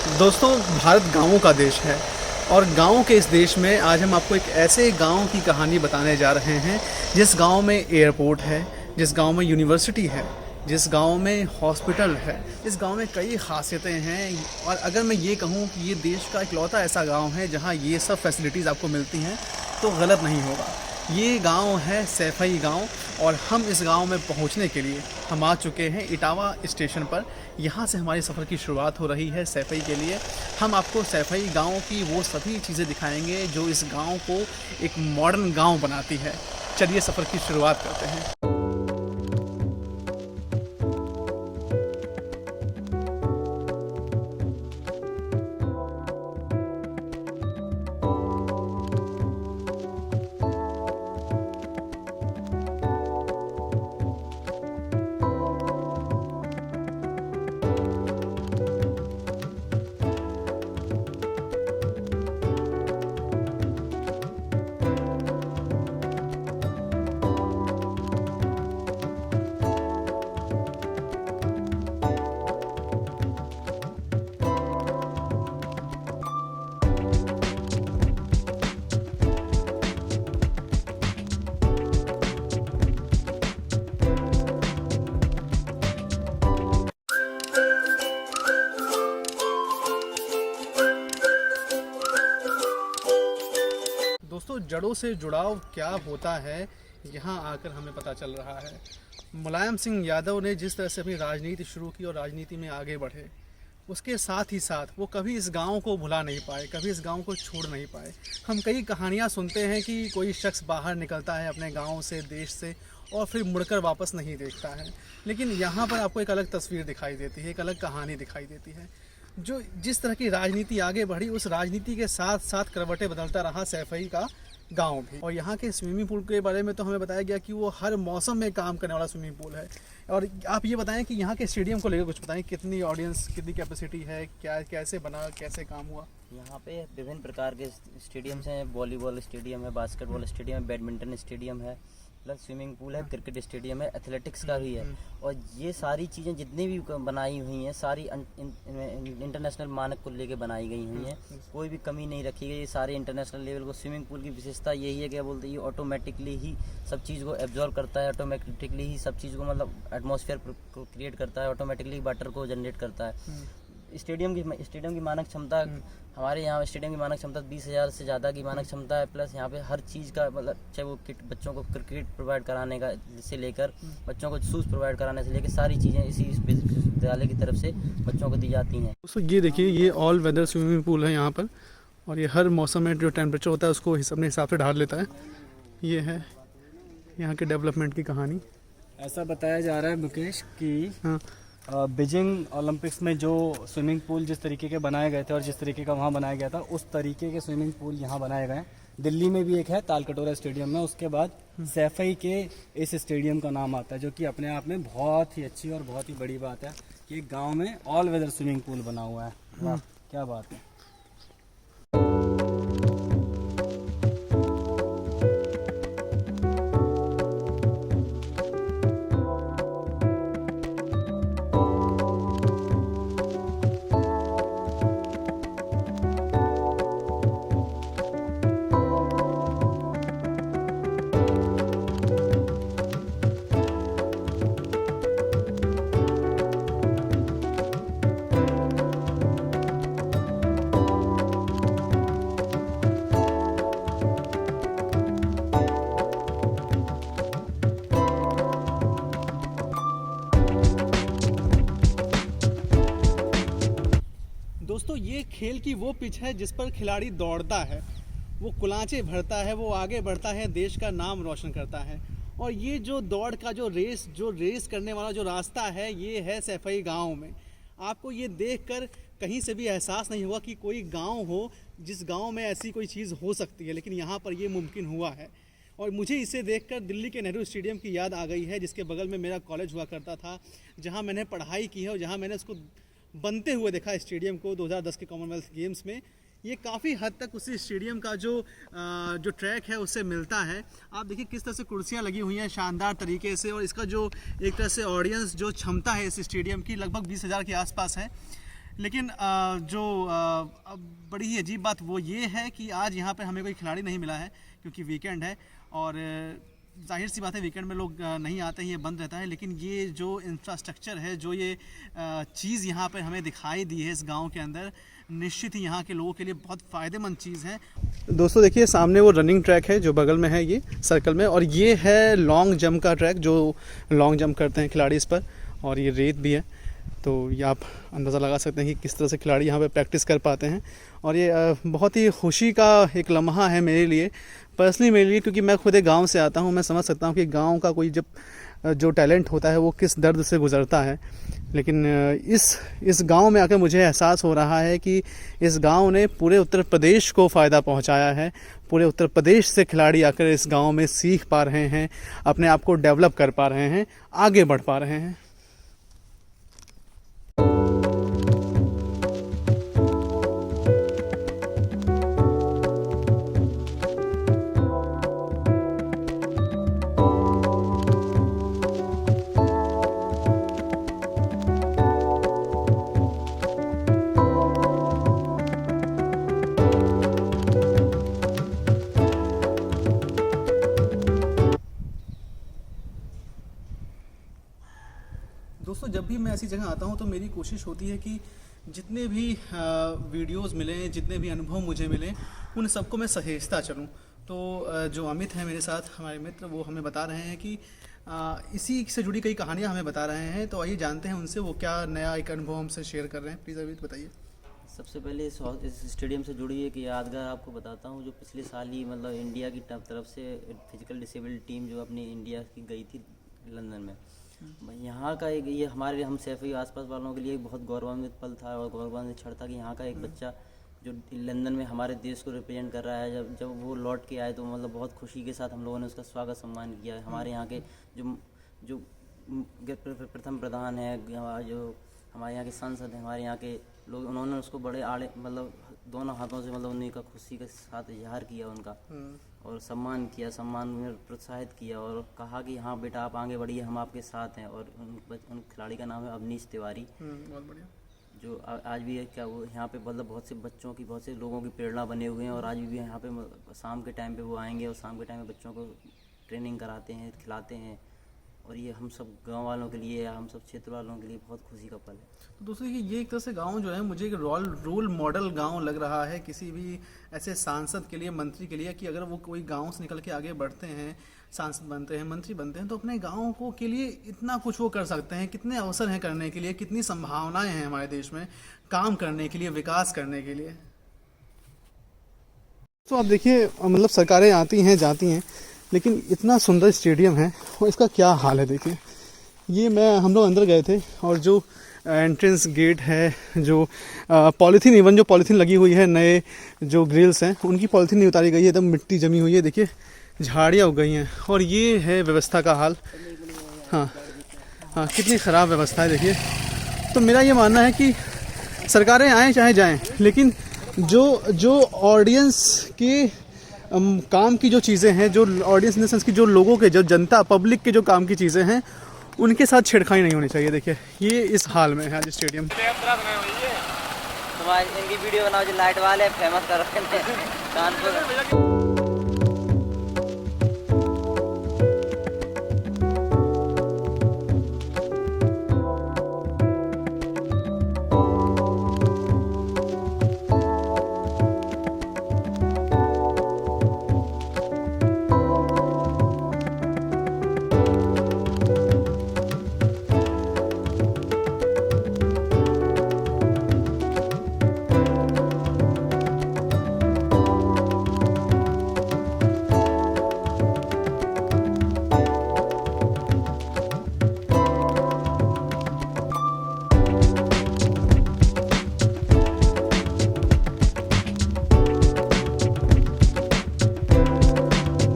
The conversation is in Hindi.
दोस्तों, भारत गाँवों का देश है और गाँव के इस देश में आज हम आपको एक ऐसे गांव की कहानी बताने जा रहे हैं जिस गांव में एयरपोर्ट है, जिस गांव में यूनिवर्सिटी है, जिस गांव में हॉस्पिटल है। इस गांव में कई खासियतें हैं और अगर मैं ये कहूँ कि ये देश का इकलौता ऐसा गांव है जहां ये सब फैसिलिटीज़ आपको मिलती हैं तो गलत नहीं होगा। ये गांव है सैफई गांव और हम इस गांव में पहुंचने के लिए हम आ चुके हैं इटावा स्टेशन पर। यहाँ से हमारे सफ़र की शुरुआत हो रही है सैफई के लिए। हम आपको सैफई गांव की वो सभी चीज़ें दिखाएंगे जो इस गांव को एक मॉडर्न गांव बनाती है। चलिए सफ़र की शुरुआत करते हैं। दोस्तों, जड़ों से जुड़ाव क्या होता है यहाँ आकर हमें पता चल रहा है। मुलायम सिंह यादव ने जिस तरह से अपनी राजनीति शुरू की और राजनीति में आगे बढ़े, उसके साथ ही साथ वो कभी इस गांव को भुला नहीं पाए, कभी इस गांव को छोड़ नहीं पाए। हम कई कहानियाँ सुनते हैं कि कोई शख्स बाहर निकलता है अपने गांव से, देश से, और फिर मुड़कर वापस नहीं देखता है, लेकिन यहाँ पर आपको एक अलग तस्वीर दिखाई देती है, एक अलग कहानी दिखाई देती है। जो जिस तरह की राजनीति आगे बढ़ी, उस राजनीति के साथ साथ करवटें बदलता रहा सैफई का गांव भी। और यहाँ के स्विमिंग पूल के बारे में तो हमें बताया गया कि वो हर मौसम में काम करने वाला स्विमिंग पूल है। और आप ये बताएं कि यहाँ के स्टेडियम को लेकर कुछ बताएं, कितनी ऑडियंस, कितनी कैपेसिटी है, क्या कैसे बना, कैसे काम हुआ। यहाँ पे विभिन्न प्रकार के स्टेडियम्स हैं। वॉलीबॉल स्टेडियम है, बास्केटबॉल स्टेडियम है, बैडमिंटन स्टेडियम है, प्लस स्विमिंग पूल है, क्रिकेट स्टेडियम है, एथलेटिक्स का भी है। और ये सारी चीज़ें जितनी भी बनाई हुई हैं सारी इंटरनेशनल मानक को लेके बनाई गई हुई हैं, कोई भी कमी नहीं रखी गई। ये सारे इंटरनेशनल लेवल को। स्विमिंग पूल की विशेषता यही है, क्या बोलते हैं, ये ऑटोमेटिकली ही सब चीज़ को एब्जॉर्व करता है, ऑटोमेटिकली ही सब चीज़ को मतलब एटमॉस्फेयर को क्रिएट करता है, ऑटोमेटिकली वाटर को जनरेट करता है। स्टेडियम की मानक क्षमता, हमारे यहाँ स्टेडियम की मानक क्षमता 20,000 से ज़्यादा की मानक क्षमता है। प्लस यहाँ पे हर चीज़ का मतलब, चाहे वो किट बच्चों को क्रिकेट प्रोवाइड कराने का से लेकर बच्चों को शूज़ प्रोवाइड कराने से लेकर सारी चीज़ें इसी विद्यालय की तरफ से बच्चों को दी जाती हैं। दोस्तों, ये देखिए, ये ऑल वेदर स्विमिंग पूल है यहाँ पर और ये हर मौसम में जो टेम्परेचर होता है उसको अपने हिसाब से ढाल लेता है। ये है यहाँ के डेवलपमेंट की कहानी। ऐसा बताया जा रहा है मुकेश कि हाँ, बीजिंग ओलंपिक्स में जो स्विमिंग पूल जिस तरीके के बनाए गए थे और जिस तरीके का वहाँ बनाया गया था, उस तरीके के स्विमिंग पूल यहाँ बनाए गए हैं। दिल्ली में भी एक है, तालकटोरा स्टेडियम में। उसके बाद सैफई के इस स्टेडियम का नाम आता है, जो कि अपने आप में बहुत ही अच्छी और बहुत ही बड़ी बात है कि एक गाँव में ऑल वेदर स्विमिंग पूल बना हुआ है। वाह, क्या बात है। दोस्तों, ये खेल की वो पिच है जिस पर खिलाड़ी दौड़ता है, वो कुलांचे भरता है, वो आगे बढ़ता है, देश का नाम रोशन करता है। और ये जो दौड़ का जो रेस करने वाला जो रास्ता है, ये है सैफई गांव में। आपको ये देखकर कहीं से भी एहसास नहीं हुआ कि कोई गांव हो जिस गांव में ऐसी कोई चीज़ हो सकती है, लेकिन यहाँ पर ये मुमकिन हुआ है। और मुझे इसे देखकर दिल्ली के नेहरू स्टेडियम की याद आ गई है, जिसके बगल में मेरा कॉलेज हुआ करता था, जहाँ मैंने पढ़ाई की है और जहाँ मैंने उसको बनते हुए देखा स्टेडियम को 2010 के कॉमनवेल्थ गेम्स में। ये काफ़ी हद तक उसी स्टेडियम का जो ट्रैक है उससे मिलता है। आप देखिए किस तरह से कुर्सियाँ लगी हुई हैं शानदार तरीके से, और इसका जो एक तरह से ऑडियंस जो क्षमता है इस स्टेडियम की लगभग 20,000 के आसपास है। लेकिन जो अब बड़ी ही अजीब बात वो ये है कि आज यहाँ पे हमें कोई खिलाड़ी नहीं मिला है क्योंकि वीकेंड है और जाहिर सी बात है वीकेंड में लोग नहीं आते हैं, ये बंद रहता है। लेकिन ये जो इंफ्रास्ट्रक्चर है, जो ये चीज़ यहाँ पे हमें दिखाई दी है इस गांव के अंदर, निश्चित ही यहाँ के लोगों के लिए बहुत फ़ायदेमंद चीज़ है। दोस्तों देखिए सामने वो रनिंग ट्रैक है जो बगल में है ये सर्कल में, और ये है लॉन्ग जंप का ट्रैक जो लॉन्ग जंप करते हैं खिलाड़ी इस पर, और ये रेत भी है। तो ये आप अंदाज़ा लगा सकते हैं कि किस तरह से खिलाड़ी यहाँ पे प्रैक्टिस कर पाते हैं। और ये बहुत ही खुशी का एक लम्हा है मेरे लिए, पर्सनली मेरे लिए, क्योंकि मैं खुद एक गांव से आता हूँ। मैं समझ सकता हूँ कि गांव का कोई जब जो टैलेंट होता है वो किस दर्द से गुज़रता है। लेकिन इस गांव में आकर मुझे एहसास हो रहा है कि इस गांव ने पूरे उत्तर प्रदेश को फ़ायदा पहुंचाया है। पूरे उत्तर प्रदेश से खिलाड़ी आकर इस गांव में सीख पा रहे हैं, अपने आप को डेवलप कर पा रहे हैं, आगे बढ़ पा रहे हैं। दोस्तों जब भी मैं ऐसी जगह आता हूँ तो मेरी कोशिश होती है कि जितने भी वीडियोस मिलें, जितने भी अनुभव मुझे मिलें, उन सबको मैं सहेजता चलूँ। तो जो अमित हैं मेरे साथ, हमारे मित्र, वो हमें बता रहे हैं कि इसी से जुड़ी कई कहानियाँ हमें बता रहे हैं। तो आइए जानते हैं उनसे वो क्या नया एक अनुभव हमसे शेयर कर रहे हैं। प्लीज़ अमित बताइए। सबसे पहले इस स्टेडियम से जुड़ी एक यादगार आपको बताता हूँ, जो पिछले साल ही मतलब इंडिया की तरफ से फिजिकल डिसेबल्ड टीम जो अपनी इंडिया की गई थी लंदन में। यहाँ का एक ये हमारे हम सैफई आसपास वालों के लिए एक बहुत गौरवान्वित पल था और गौरवान्वित क्षण था कि यहाँ का एक बच्चा जो लंदन में हमारे देश को रिप्रेजेंट कर रहा है, जब वो लौट के आए तो मतलब बहुत खुशी के साथ हम लोगों ने उसका स्वागत सम्मान किया। हमारे यहाँ के जो प्रथम प्रधान है, जो हमारे यहाँ के सांसद हैं, हमारे यहाँ के लोग, उन्होंने उसको बड़े आड़े मतलब दोनों हाथों से मतलब उन्हीं का खुशी के साथ इजहार किया उनका, और सम्मान किया, सम्मान में प्रोत्साहित किया और कहा कि हाँ बेटा आप आगे बढ़िए, हम आपके साथ हैं। और उन खिलाड़ी का नाम है अवनीश तिवारी, बहुत बढ़िया, जो आज भी है क्या वो यहाँ पे मतलब बहुत से बच्चों की, बहुत से लोगों की प्रेरणा बने हुए हैं। और आज भी यहाँ पे शाम के टाइम पे वो आएंगे और शाम के टाइम में बच्चों को ट्रेनिंग कराते हैं, खिलाते हैं। और ये हम सब गांव वालों के लिए या हम सब क्षेत्र वालों के लिए बहुत खुशी का पल है। तो दोस्तों ये एक तरह से गांव जो है मुझे एक रोल मॉडल गांव लग रहा है किसी भी ऐसे सांसद के लिए, मंत्री के लिए, कि अगर वो कोई गांव से निकल के आगे बढ़ते हैं, सांसद बनते हैं, मंत्री बनते हैं, तो अपने गांव को के लिए इतना कुछ वो कर सकते हैं। कितने अवसर हैं करने के लिए, कितनी संभावनाएं हैं हमारे देश में काम करने के लिए, विकास करने के लिए। तो आप देखिए मतलब सरकारें आती हैं जाती हैं, लेकिन इतना सुंदर स्टेडियम है और इसका क्या हाल है। देखिए ये हम लोग अंदर गए थे और जो एंट्रेंस गेट है, जो पॉलीथीन, इवन जो पॉलीथीन लगी हुई है, नए जो ग्रिल्स हैं उनकी पॉलीथीन नहीं उतारी गई है, एकदम मिट्टी जमी हुई है। देखिए झाड़ियाँ उग गई हैं और ये है व्यवस्था का हाल। हाँ, कितनी ख़राब व्यवस्था है देखिए। तो मेरा ये मानना है कि सरकारें आएँ चाहे जाएँ, लेकिन जो ऑडियंस के काम की जो चीज़ें हैं, जो ऑडियंस इन द सेंस की जो लोगों के, जो जनता पब्लिक के जो काम की चीज़ें हैं, उनके साथ छेड़खानी नहीं होनी चाहिए। देखिए ये इस हाल में है आज स्टेडियम। तो आज इनकी वीडियो बनाओ जो लाइट वाले फेमस कर रहे हैं कानपुर।